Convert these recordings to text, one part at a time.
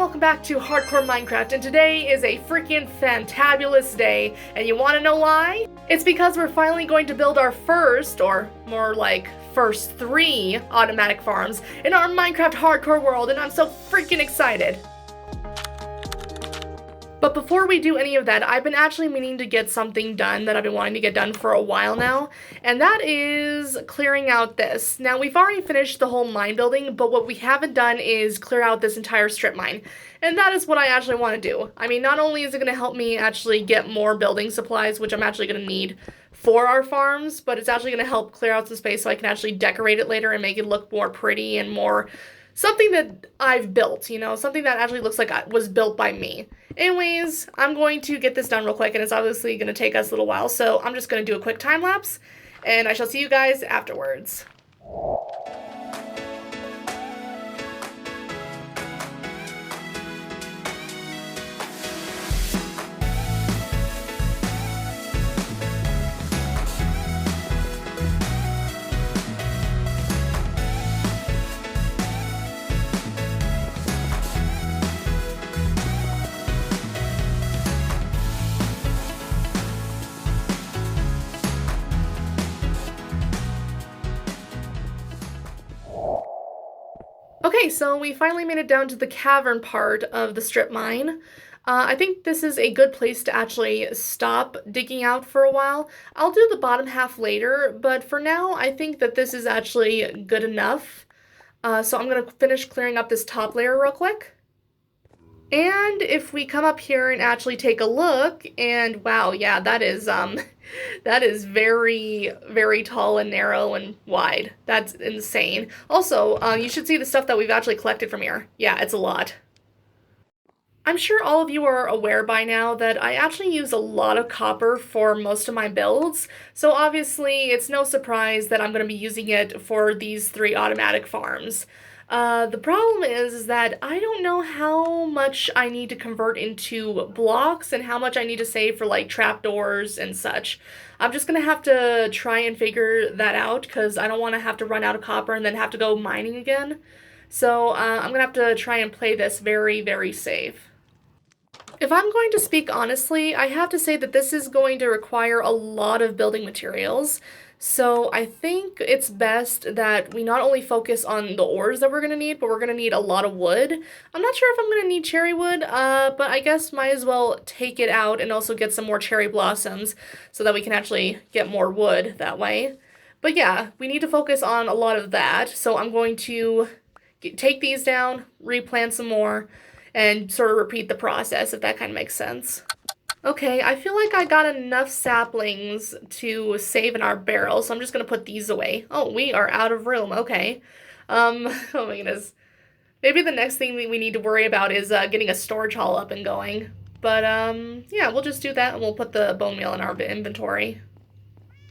welcome back to Hardcore Minecraft, and today is a freaking fantabulous day, and you wanna know why? It's because we're finally going to build our first, or more like first 3 automatic farms in our Minecraft hardcore world, and I'm so freaking excited! But before we do any of that, I've been actually meaning to get something done that I've been wanting to get done for a while now, and that is clearing out this. Now, we've already finished the whole mine building, but what we haven't done is clear out this entire strip mine, and that is what I actually want to do. I mean, not only is it going to help me actually get more building supplies, which I'm actually going to need for our farms, but it's actually going to help clear out some space so I can actually decorate it later and make it look more pretty and more something that I've built, you know, something that actually looks like it was built by me. Anyways, I'm going to get this done real quick, and it's obviously going to take us a little while, so I'm just going to do a quick time lapse, and I shall see you guys afterwards. Okay, so we finally made it down to the cavern part of the strip mine. I think this is a good place to actually stop digging out for a while. I'll do the bottom half later, but for now, I think that this is actually good enough. So I'm going to finish clearing up this top layer real quick. And if we come up here and actually take a look, and wow, yeah, that is very, very tall and narrow and wide. That's insane. Also, you should see the stuff that we've actually collected from here. Yeah, it's a lot. I'm sure all of you are aware by now that I actually use a lot of copper for most of my builds, so obviously it's no surprise that I'm going to be using it for these 3 automatic farms. The problem is that I don't know how much I need to convert into blocks and how much I need to save for like trapdoors and such. I'm just gonna have to try and figure that out because I don't want to have to run out of copper and then have to go mining again. So I'm gonna have to try and play this very, very safe. If I'm going to speak honestly, I have to say that this is going to require a lot of building materials. So I think it's best that we not only focus on the ores that we're going to need, but we're going to need a lot of wood. I'm not sure if I'm going to need cherry wood, but I guess might as well take it out and also get some more cherry blossoms so that we can actually get more wood that way. But yeah, we need to focus on a lot of that. So I'm going to take these down, replant some more, and sort of repeat the process, if that kind of makes sense. Okay, I feel like I got enough saplings to save in our barrel, so I'm just gonna put these away. Oh, we are out of room, okay. Oh my goodness. Maybe the next thing we need to worry about is getting a storage hall up and going. But, yeah, we'll just do that, and we'll put the bone meal in our inventory.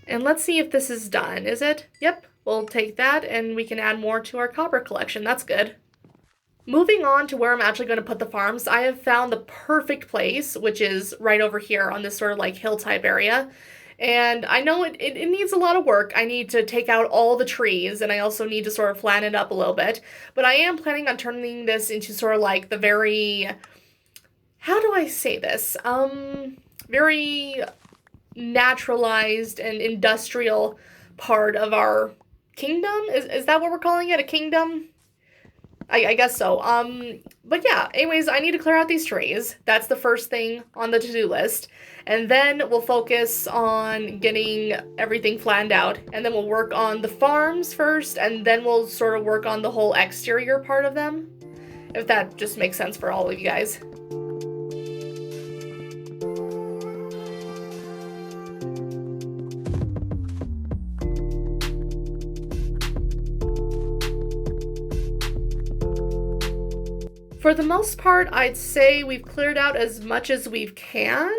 And let's see if this is done, is it? Yep, we'll take that, and we can add more to our copper collection. That's good. Moving on to where I'm actually going to put the farms, I have found the perfect place, which is right over here on this sort of like hill type area. And I know it needs a lot of work. I need to take out all the trees, and I also need to sort of flatten it up a little bit. But I am planning on turning this into sort of like the very, how do I say this? Very naturalized and industrial part of our kingdom? Is that what we're calling it? A kingdom? I guess so. But yeah, anyways, I need to clear out these trees. That's the first thing on the to-do list. And then we'll focus on getting everything flattened out. And then we'll work on the farms first, and then we'll sort of work on the whole exterior part of them. If that just makes sense for all of you guys. For the most part, I'd say we've cleared out as much as we can,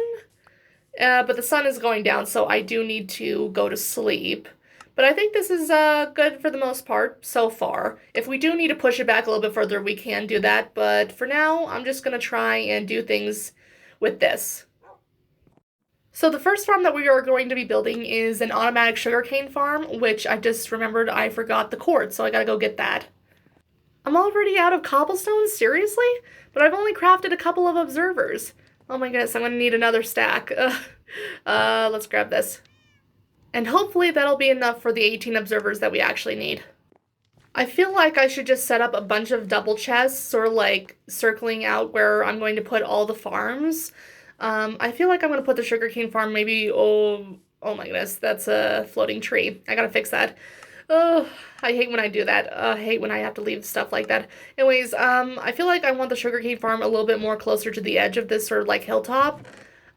but the sun is going down, so I do need to go to sleep. But I think this is good for the most part so far. If we do need to push it back a little bit further, we can do that, but for now, I'm just going to try and do things with this. So the first farm that we are going to be building is an automatic sugarcane farm, which I just remembered I forgot the cord, so I gotta go get that. I'm already out of cobblestone? Seriously? But I've only crafted a couple of observers. Oh my goodness, I'm gonna need another stack. Let's grab this. And hopefully that'll be enough for the 18 observers that we actually need. I feel like I should just set up a bunch of double chests or like circling out where I'm going to put all the farms. I feel like I'm going to put the sugarcane farm maybe, oh my goodness, that's a floating tree. I gotta fix that. Oh, I hate when I do that. I hate when I have to leave stuff like that. Anyways, I feel like I want the sugarcane farm a little bit more closer to the edge of this sort of like hilltop.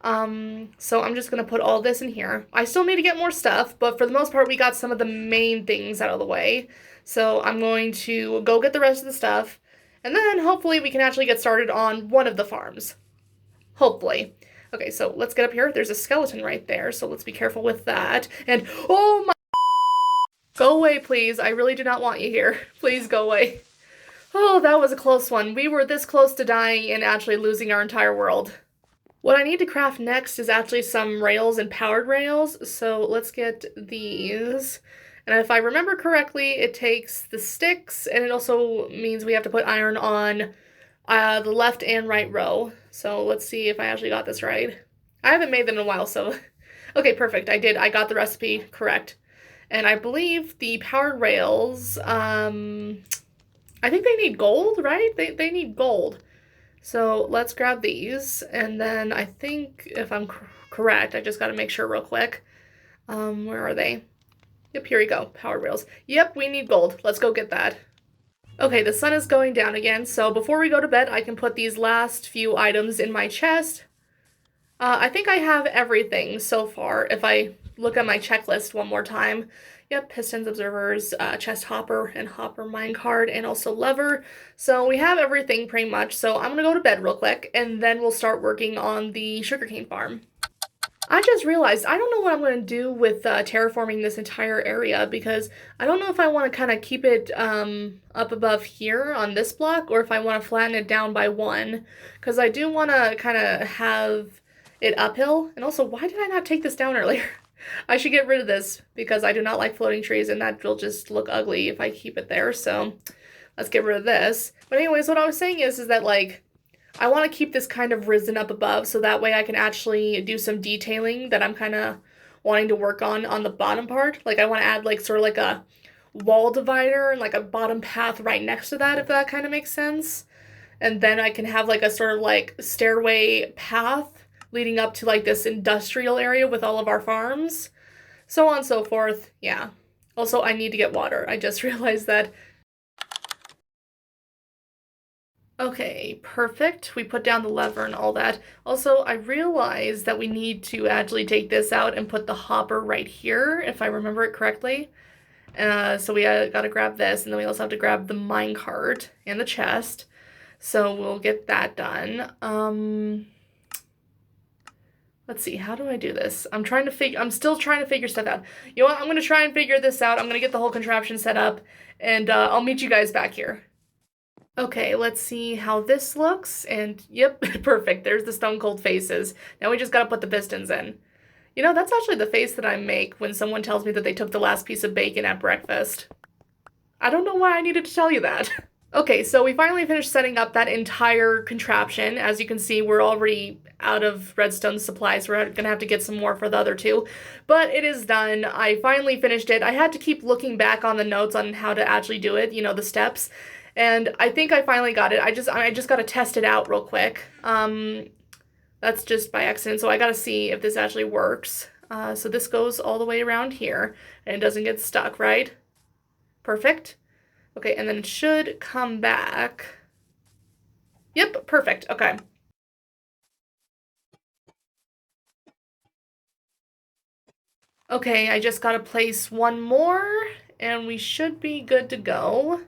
So I'm just gonna put all this in here. I still need to get more stuff, but for the most part, we got some of the main things out of the way. So I'm going to go get the rest of the stuff, and then hopefully we can actually get started on one of the farms. Hopefully. Okay, so let's get up here. There's a skeleton right there, so let's be careful with that. And, oh my... Go away, please. I really do not want you here. Please go away. Oh, that was a close one. We were this close to dying and actually losing our entire world. What I need to craft next is actually some rails and powered rails, so let's get these. And if I remember correctly, it takes the sticks, and it also means we have to put iron on the left and right row. So let's see if I actually got this right. I haven't made them in a while, so... Okay, perfect. I did. I got the recipe correct. And I believe the powered rails, I think they need gold, right? They need gold. So let's grab these, and then I think if I'm correct, I just got to make sure real quick. Where are they? Yep, here we go, power rails. Yep, we need gold. Let's go get that. Okay, the sun is going down again, so before we go to bed, I can put these last few items in my chest. I think I have everything so far, if I look at my checklist one more time. Yep, pistons, observers, chest hopper, and hopper minecart, and also lever. So we have everything pretty much, so I'm gonna go to bed real quick, and then we'll start working on the sugarcane farm. I just realized I don't know what I'm going to do with terraforming this entire area, because I don't know if I want to kind of keep it up above here on this block, or if I want to flatten it down by one, because I do want to kind of have it uphill. And also, why did I not take this down earlier? I should get rid of this, because I do not like floating trees, and that will just look ugly if I keep it there, so let's get rid of this. But anyways, what I was saying is that, like, I want to keep this kind of risen up above, so that way I can actually do some detailing that I'm kind of wanting to work on the bottom part. Like, I want to add, like, sort of like a wall divider and, like, a bottom path right next to that, if that kind of makes sense. And then I can have, like, a sort of, like, stairway path leading up to, like, this industrial area with all of our farms. So on and so forth. Yeah. Also, I need to get water. I just realized that. Okay, perfect. We put down the lever and all that. Also, I realized that we need to actually take this out and put the hopper right here, if I remember it correctly. So we gotta grab this, and then we also have to grab the minecart and the chest. So we'll get that done. Let's see, how do I do this? I'm still trying to figure stuff out. You know what, I'm gonna try and figure this out. I'm gonna get the whole contraption set up, and I'll meet you guys back here. Okay, let's see how this looks, and yep, perfect, there's the stone cold faces. Now we just gotta put the pistons in. You know, that's actually the face that I make when someone tells me that they took the last piece of bacon at breakfast. I don't know why I needed to tell you that. Okay, so we finally finished setting up that entire contraption. As you can see, we're already out of redstone supplies. We're gonna have to get some more for the other two. But it is done. I finally finished it. I had to keep looking back on the notes on how to actually do it, you know, the steps. And I think I finally got it. I just gotta test it out real quick. That's just by accident, so I gotta see if this actually works. So this goes all the way around here, and it doesn't get stuck, right? Perfect. Okay, and then it should come back. Yep, perfect, okay. Okay, I just gotta place one more, and we should be good to go.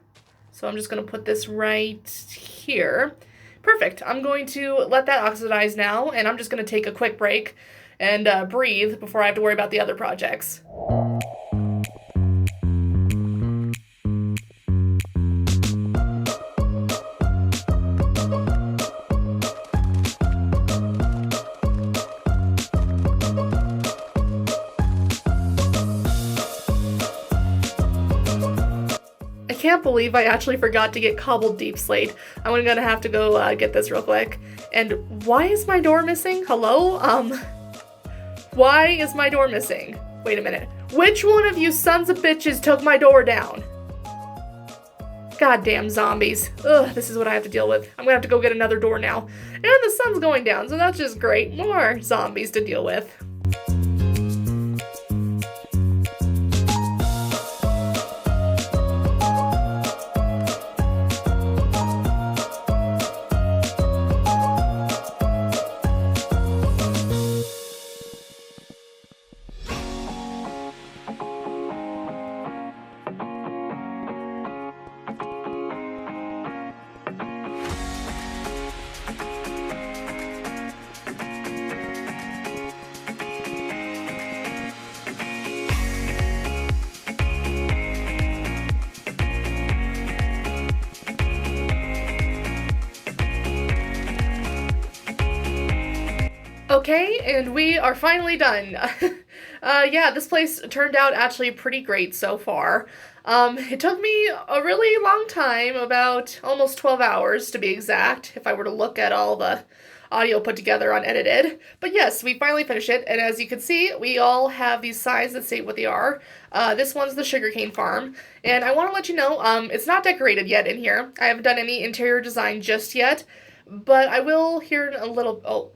So I'm just going to put this right here. Perfect. I'm going to let that oxidize now, and I'm just going to take a quick break and breathe before I have to worry about the other projects. can't believe I actually forgot to get cobbled deep slate. I'm gonna have to go get this real quick. And why is my door missing? Hello? Why is my door missing? Wait a minute. Which one of you sons of bitches took my door down? Goddamn zombies. Ugh, this is what I have to deal with. I'm gonna have to go get another door now. And the sun's going down, so that's just great. More zombies to deal with. Okay, and we are finally done. Yeah, this place turned out actually pretty great so far. It took me a really long time, about almost 12 hours to be exact, if I were to look at all the audio put together unedited. But yes, we finally finished it, and as you can see, we all have these signs that say what they are. This one's the sugarcane farm, and I want to let you know, it's not decorated yet in here. I haven't done any interior design just yet, but I will here in a little... Oh...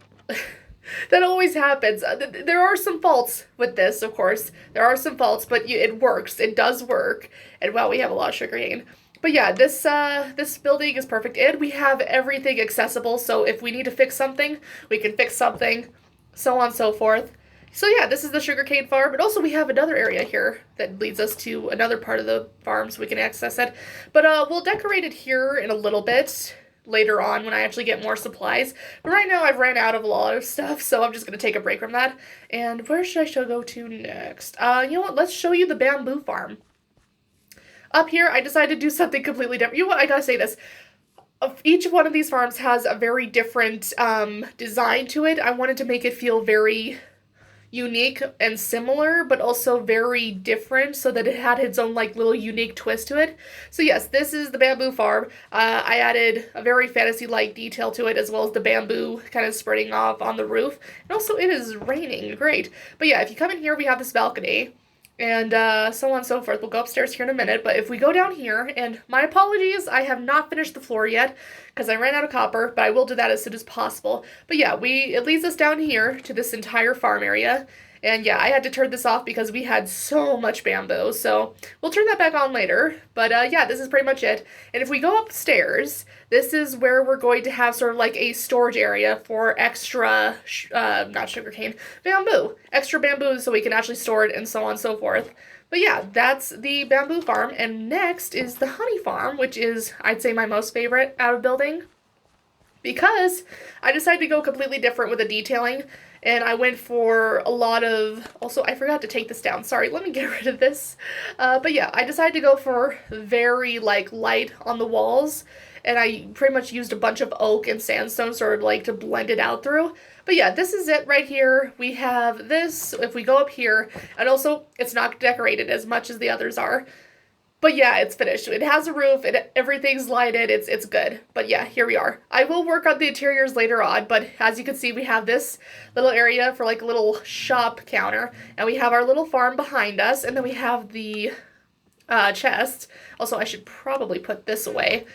That always happens. There are some faults with this, of course. There are some faults, but it works. It does work. And wow, we have a lot of sugarcane. But yeah, this building is perfect. And we have everything accessible, so if we need to fix something, we can fix something, so on and so forth. So yeah, this is the sugarcane farm, but also we have another area here that leads us to another part of the farm so we can access it. But we'll decorate it here in a little bit. Later on when I actually get more supplies. But right now I've ran out of a lot of stuff, so I'm just going to take a break from that. And where should I go to next? You know what? Let's show you the bamboo farm. Up here, I decided to do something completely different. You know what? I gotta say this. Each one of these farms has a very different design to it. I wanted to make it feel very unique and similar, but also very different so that it had its own like little unique twist to it. So yes, this is the bamboo farm. I added a very fantasy-like detail to it, as well as the bamboo kind of spreading off on the roof. And also it is raining, great. But yeah, if you come in here, we have this balcony. And so on and so forth. We'll go upstairs here in a minute, but if we go down here, and my apologies, I have not finished the floor yet, because I ran out of copper, but I will do that as soon as possible. But yeah, it leads us down here to this entire farm area, and yeah, I had to turn this off because we had so much bamboo, so we'll turn that back on later. But yeah, this is pretty much it. And if we go upstairs, this is where we're going to have sort of like a storage area for extra, not sugarcane, bamboo. Extra bamboo so we can actually store it and so on and so forth. But yeah, that's the bamboo farm. And next is the honey farm, which is, I'd say, my most favorite out of building. Because I decided to go completely different with the detailing. And I went for a lot of... Also, I forgot to take this down. Sorry, let me get rid of this. But yeah, I decided to go for very, like, light on the walls. And I pretty much used a bunch of oak and sandstone sort of, like, to blend it out through. But yeah, this is it right here. We have this, if we go up here. And also, it's not decorated as much as the others are. But yeah, it's finished. It has a roof, everything's lighted, it's good. But yeah, here we are. I will work on the interiors later on, but as you can see, we have this little area for like a little shop counter, and we have our little farm behind us, and then we have the chest. Also, I should probably put this away.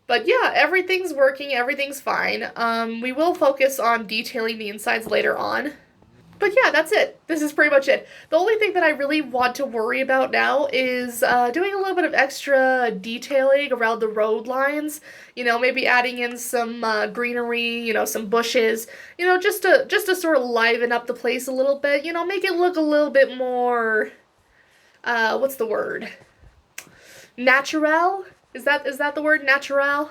But yeah, everything's working, everything's fine. We will focus on detailing the insides later on. But yeah, that's it. This is pretty much it. The only thing that I really want to worry about now is doing a little bit of extra detailing around the road lines. You know, maybe adding in some greenery, you know, some bushes, you know, just to sort of liven up the place a little bit. You know, make it look a little bit more, what's the word? Natural? Is that the word, natural?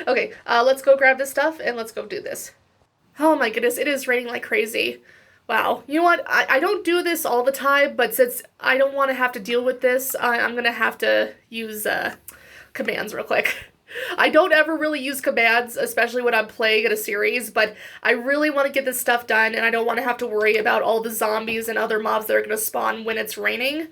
Okay, let's go grab this stuff and let's go do this. Oh my goodness, it is raining like crazy. Wow. You know what? I don't do this all the time, but since I don't want to have to deal with this, I'm going to have to use commands real quick. I don't ever really use commands, especially when I'm playing in a series, but I really want to get this stuff done, and I don't want to have to worry about all the zombies and other mobs that are going to spawn when it's raining.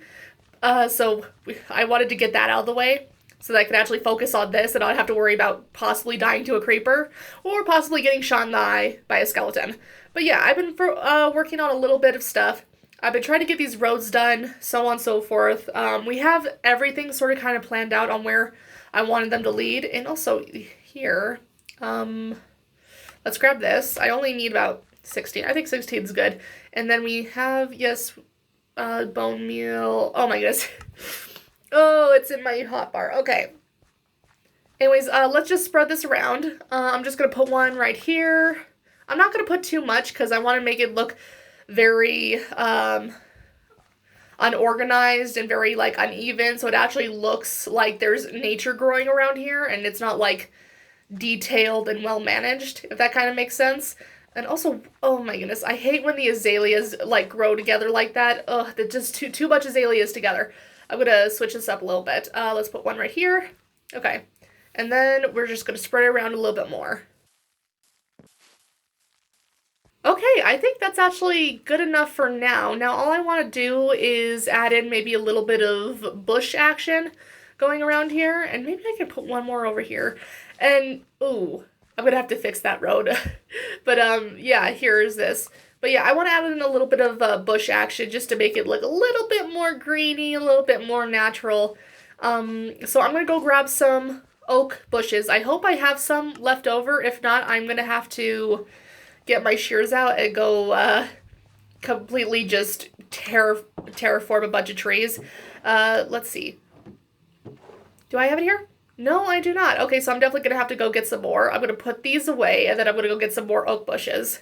So I wanted to get that out of the way. so that I could actually focus on this and not have to worry about possibly dying to a creeper or possibly getting shot in the eye by a skeleton. But yeah, I've been working on a little bit of stuff. I've been trying to get these roads done, so on and so forth. We have everything sort of kind of planned out on where I wanted them to lead. And also here, let's grab this. I only need about 16. I think 16 is good. And then we have, yes, bone meal. Oh my goodness. Oh, it's in my hotbar. Okay. Anyways, let's just spread this around. I'm just going to put one right here. I'm not going to put too much because I want to make it look very unorganized and very like uneven, so it actually looks like there's nature growing around here and it's not like detailed and well managed, if that kind of makes sense. And also, oh my goodness, I hate when the azaleas like grow together like that. Ugh, they're just too much azaleas together. I'm gonna switch this up a little bit. Let's put one right here. Okay, and then we're just gonna spread it around a little bit more. Okay, I think that's actually good enough for now. Now all I want to do is add in maybe a little bit of bush action going around here, and maybe I can put one more over here. And, ooh, I'm gonna have to fix that road. But, yeah, here's this. But yeah, I want to add in a little bit of bush action just to make it look a little bit more greeny, a little bit more natural. So I'm gonna go grab some oak bushes. I hope I have some left over. If not, I'm gonna have to get my shears out and go completely just terraform a bunch of trees. Let's see. Do I have it here? No, I do not. Okay, so I'm definitely going to have to go get some more. I'm going to put these away, and then I'm going to go get some more oak bushes.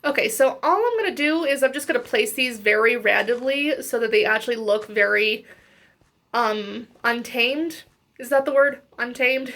Okay, so all I'm going to do is I'm just going to place these very randomly so that they actually look very untamed. Is that the word? Untamed?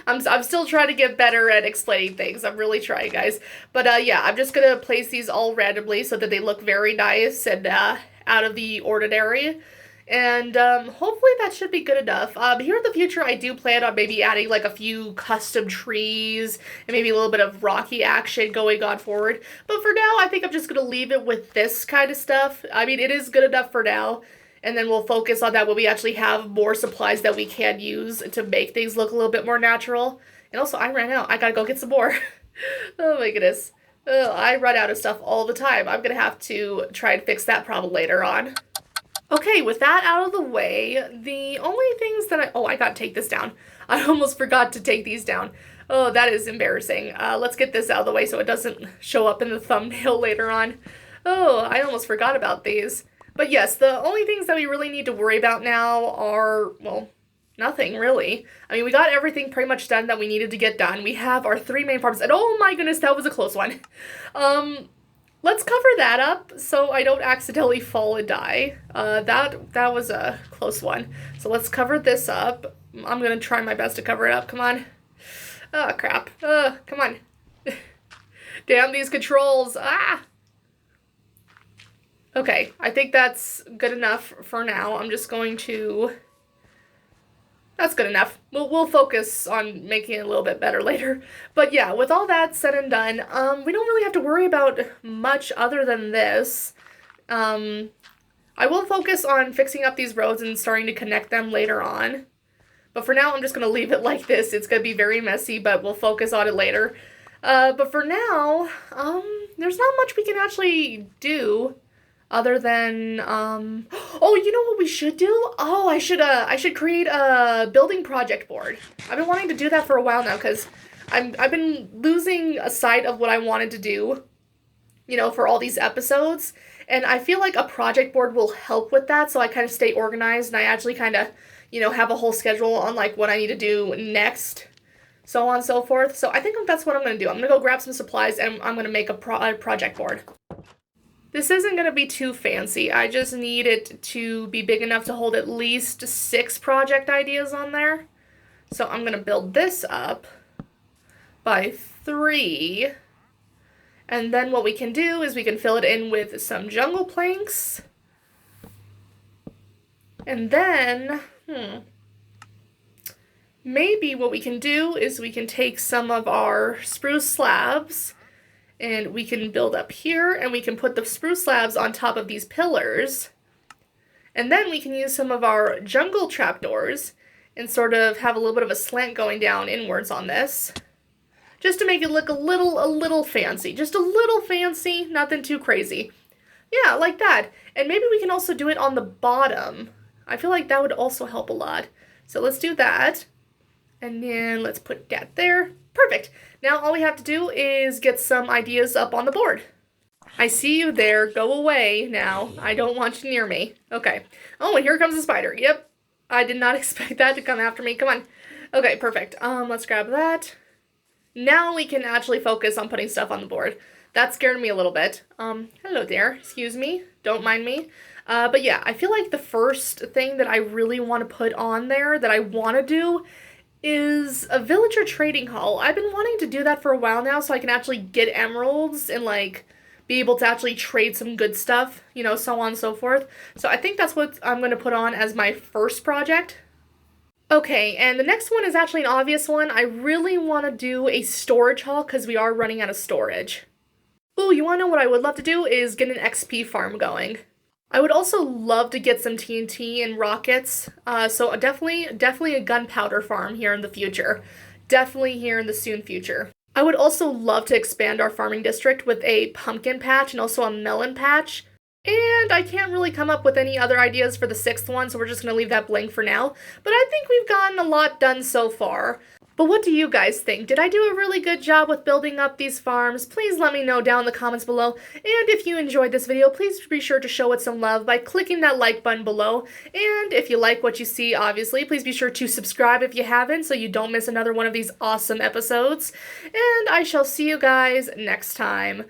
I'm still trying to get better at explaining things. I'm really trying, guys. But yeah, I'm just going to place these all randomly so that they look very nice and out of the ordinary. And hopefully that should be good enough. Here in the future, I do plan on maybe adding like a few custom trees and maybe a little bit of rocky action going on forward. But for now, I think I'm just going to leave it with this kind of stuff. I mean, it is good enough for now. And then we'll focus on that when we actually have more supplies that we can use to make things look a little bit more natural. And also, I ran out. I gotta go get some more. Oh my goodness. I run out of stuff all the time. I'm gonna have to try and fix that problem later on. Okay, with that out of the way, the only things that I gotta take this down. I almost forgot to take these down. Oh, that is embarrassing. Let's get this out of the way so it doesn't show up in the thumbnail later on. Oh, I almost forgot about these. But yes, the only things that we really need to worry about now are, well, nothing really. I mean, we got everything pretty much done that we needed to get done. We have our 3 main farms, and oh my goodness, that was a close one. Let's cover that up so I don't accidentally fall and die. That was a close one. So let's cover this up. I'm gonna try my best to cover it up. Come on. Oh, crap. Come on. Damn these controls. Ah! Okay, I think that's good enough for now. I'm just going to... That's good enough. We'll focus on making it a little bit better later. But yeah, with all that said and done, we don't really have to worry about much other than this. I will focus on fixing up these roads and starting to connect them later on. But for now, I'm just going to leave it like this. It's going to be very messy, but we'll focus on it later. But for now, there's not much we can actually do. Other than, oh, you know what we should do? Oh, I should create a building project board. I've been wanting to do that for a while now, because I've been losing a sight of what I wanted to do, you know, for all these episodes, and I feel like a project board will help with that, so I kind of stay organized, and I actually kind of, you know, have a whole schedule on, like, what I need to do next, so on and so forth. So I think that's what I'm going to do. I'm going to go grab some supplies, and I'm going to make a project board. This isn't going to be too fancy. I just need it to be big enough to hold at least 6 project ideas on there. So I'm going to build this up by 3. And then what we can do is we can fill it in with some jungle planks. And then, maybe what we can do is we can take some of our spruce slabs and we can build up here, and we can put the spruce slabs on top of these pillars. And then we can use some of our jungle trapdoors, and sort of have a little bit of a slant going down inwards on this. Just to make it look a little fancy. Just a little fancy, nothing too crazy. Yeah, like that. And maybe we can also do it on the bottom. I feel like that would also help a lot. So let's do that. And then let's put that there. Perfect. Now all we have to do is get some ideas up on the board. I see you there. Go away now. I don't want you near me. Okay. Oh, and here comes the spider. Yep. I did not expect that to come after me. Come on. Okay, perfect. Let's grab that. Now we can actually focus on putting stuff on the board. That scared me a little bit. Hello there. Excuse me. Don't mind me. But yeah, I feel like the first thing that I really want to put on there that I want to do is a villager trading hall. I've been wanting to do that for a while now so I can actually get emeralds and like be able to actually trade some good stuff, you know, so on and so forth. So I think that's what I'm going to put on as my first project. Okay, and the next one is actually an obvious one. I really want to do a storage hall because we are running out of storage. Ooh, you want to know what I would love to do is get an XP farm going. I would also love to get some TNT and rockets, so definitely a gunpowder farm here in the future. Definitely here in the soon future. I would also love to expand our farming district with a pumpkin patch and also a melon patch. And I can't really come up with any other ideas for the sixth one, so we're just going to leave that blank for now. But I think we've gotten a lot done so far. But what do you guys think? Did I do a really good job with building up these farms? Please let me know down in the comments below. And if you enjoyed this video, please be sure to show it some love by clicking that like button below. And if you like what you see, obviously, please be sure to subscribe if you haven't so you don't miss another one of these awesome episodes. And I shall see you guys next time.